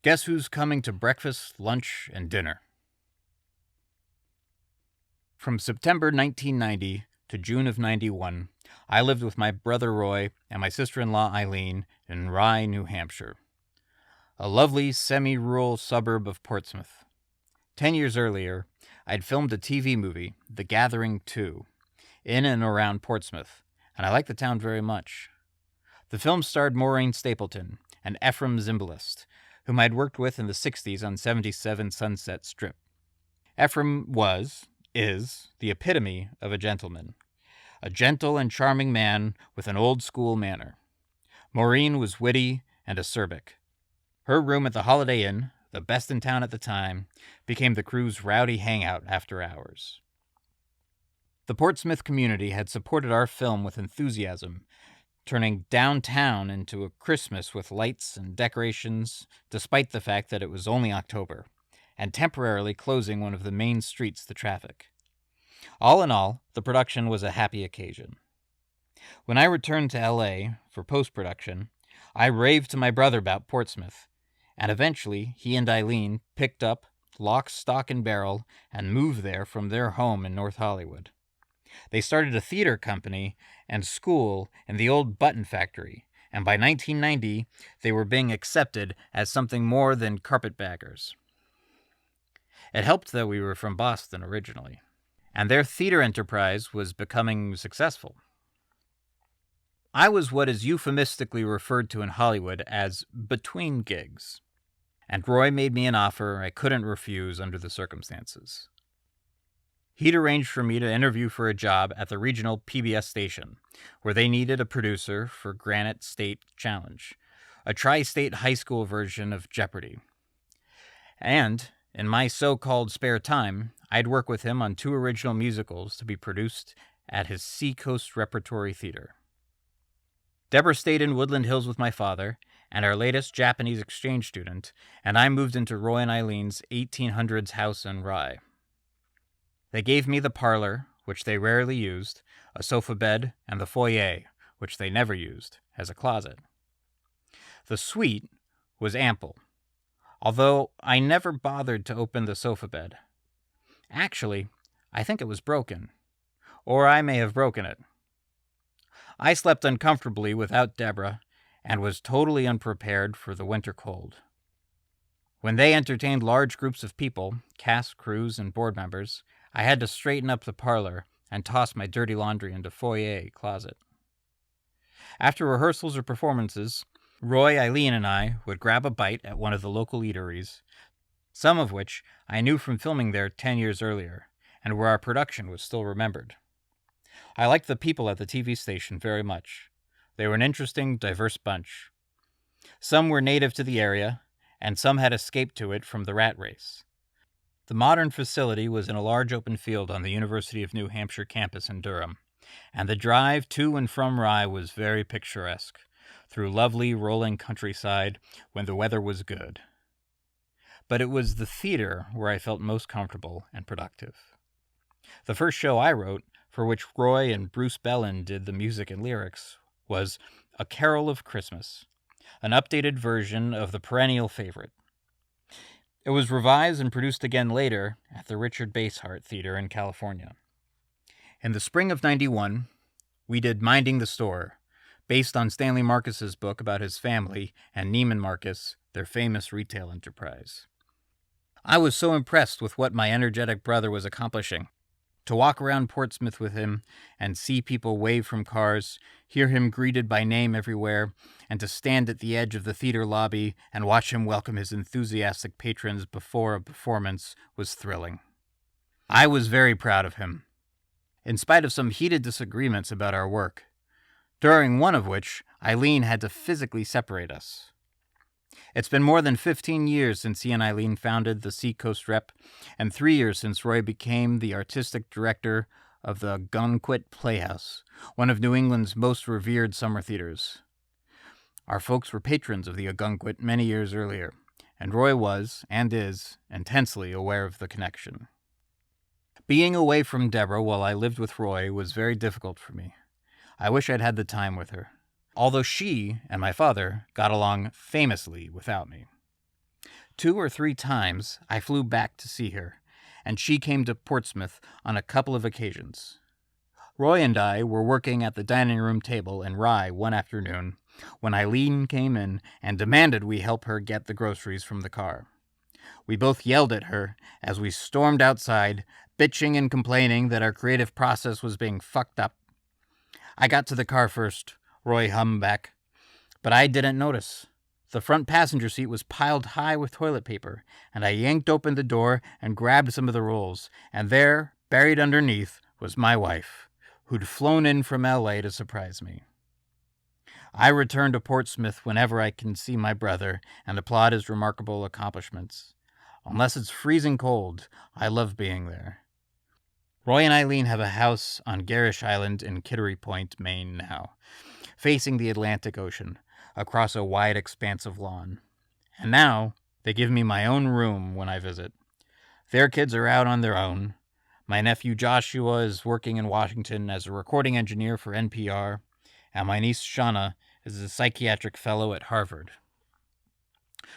Guess who's coming to breakfast, lunch, and dinner? From September 1990 to June of 91, I lived with my brother Roy and my sister-in-law Eileen in Rye, New Hampshire, a lovely semi-rural suburb of Portsmouth. 10 years earlier, I'd filmed a TV movie, The Gathering 2, in and around Portsmouth, and I liked the town very much. The film starred Maureen Stapleton and Ephraim Zimbalist, whom I'd worked with in the 60s on 77 Sunset Strip. Ephraim is, the epitome of a gentleman. A gentle and charming man with an old-school manner. Maureen was witty and acerbic. Her room at the Holiday Inn, the best in town at the time, became the crew's rowdy hangout after hours. The Portsmouth community had supported our film with enthusiasm, turning downtown into a Christmas with lights and decorations, despite the fact that it was only October, and temporarily closing one of the main streets to traffic. All in all, the production was a happy occasion. When I returned to L.A. for post-production, I raved to my brother about Portsmouth, and eventually he and Eileen picked up, lock, stock, and barrel, and moved there from their home in North Hollywood. They started a theater company and school in the old Button Factory, and by 1990, they were being accepted as something more than carpetbaggers. It helped that we were from Boston originally, and their theater enterprise was becoming successful. I was what is euphemistically referred to in Hollywood as between gigs, and Roy made me an offer I couldn't refuse under the circumstances. He'd arranged for me to interview for a job at the regional PBS station, where they needed a producer for Granite State Challenge, a tri-state high school version of Jeopardy! And, in my so-called spare time, I'd work with him on 2 original musicals to be produced at his Seacoast Repertory Theater. Deborah stayed in Woodland Hills with my father and our latest Japanese exchange student, and I moved into Roy and Eileen's 1800s house in Rye. They gave me the parlor, which they rarely used, a sofa bed, and the foyer, which they never used, as a closet. The suite was ample, although I never bothered to open the sofa bed. Actually, I think it was broken, or I may have broken it. I slept uncomfortably without Deborah and was totally unprepared for the winter cold. When they entertained large groups of people, cast, crews, and board members, I had to straighten up the parlor and toss my dirty laundry into foyer closet. After rehearsals or performances, Roy, Eileen, and I would grab a bite at one of the local eateries, some of which I knew from filming there 10 years earlier, and where our production was still remembered. I liked the people at the TV station very much. They were an interesting, diverse bunch. Some were native to the area, and some had escaped to it from the rat race. The modern facility was in a large open field on the University of New Hampshire campus in Durham, and the drive to and from Rye was very picturesque, through lovely rolling countryside when the weather was good. But it was the theater where I felt most comfortable and productive. The first show I wrote, for which Roy and Bruce Bellin did the music and lyrics, was A Carol of Christmas, an updated version of the perennial favorite. It was revised and produced again later at the Richard Basehart Theater in California. In the spring of '91, we did Minding the Store, based on Stanley Marcus's book about his family and Neiman Marcus, their famous retail enterprise. I was so impressed with what my energetic brother was accomplishing. To walk around Portsmouth with him and see people wave from cars, hear him greeted by name everywhere, and to stand at the edge of the theater lobby and watch him welcome his enthusiastic patrons before a performance was thrilling. I was very proud of him, in spite of some heated disagreements about our work, during one of which Eileen had to physically separate us. It's been more than 15 years since he and Eileen founded the Seacoast Rep, and 3 years since Roy became the artistic director of the Gunquit Playhouse, one of New England's most revered summer theaters. Our folks were patrons of the Ogunquit many years earlier, and Roy was, and is, intensely aware of the connection. Being away from Deborah while I lived with Roy was very difficult for me. I wish I'd had the time with her, although she and my father got along famously without me. 2 or 3 times I flew back to see her, and she came to Portsmouth on a couple of occasions. Roy and I were working at the dining room table in Rye one afternoon when Eileen came in and demanded we help her get the groceries from the car. We both yelled at her as we stormed outside, bitching and complaining that our creative process was being fucked up. I got to the car first, Roy hummed back, but I didn't notice. The front passenger seat was piled high with toilet paper, and I yanked open the door and grabbed some of the rolls, and there, buried underneath, was my wife, who'd flown in from L.A. to surprise me. I return to Portsmouth whenever I can see my brother and applaud his remarkable accomplishments. Unless it's freezing cold, I love being there. Roy and Eileen have a house on Garish Island in Kittery Point, Maine now, facing the Atlantic Ocean, across a wide expanse of lawn. And now, they give me my own room when I visit. Their kids are out on their own. My nephew Joshua is working in Washington as a recording engineer for NPR, and my niece Shauna is a psychiatric fellow at Harvard.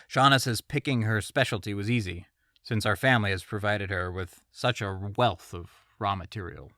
Shauna says picking her specialty was easy, since our family has provided her with such a wealth of raw material.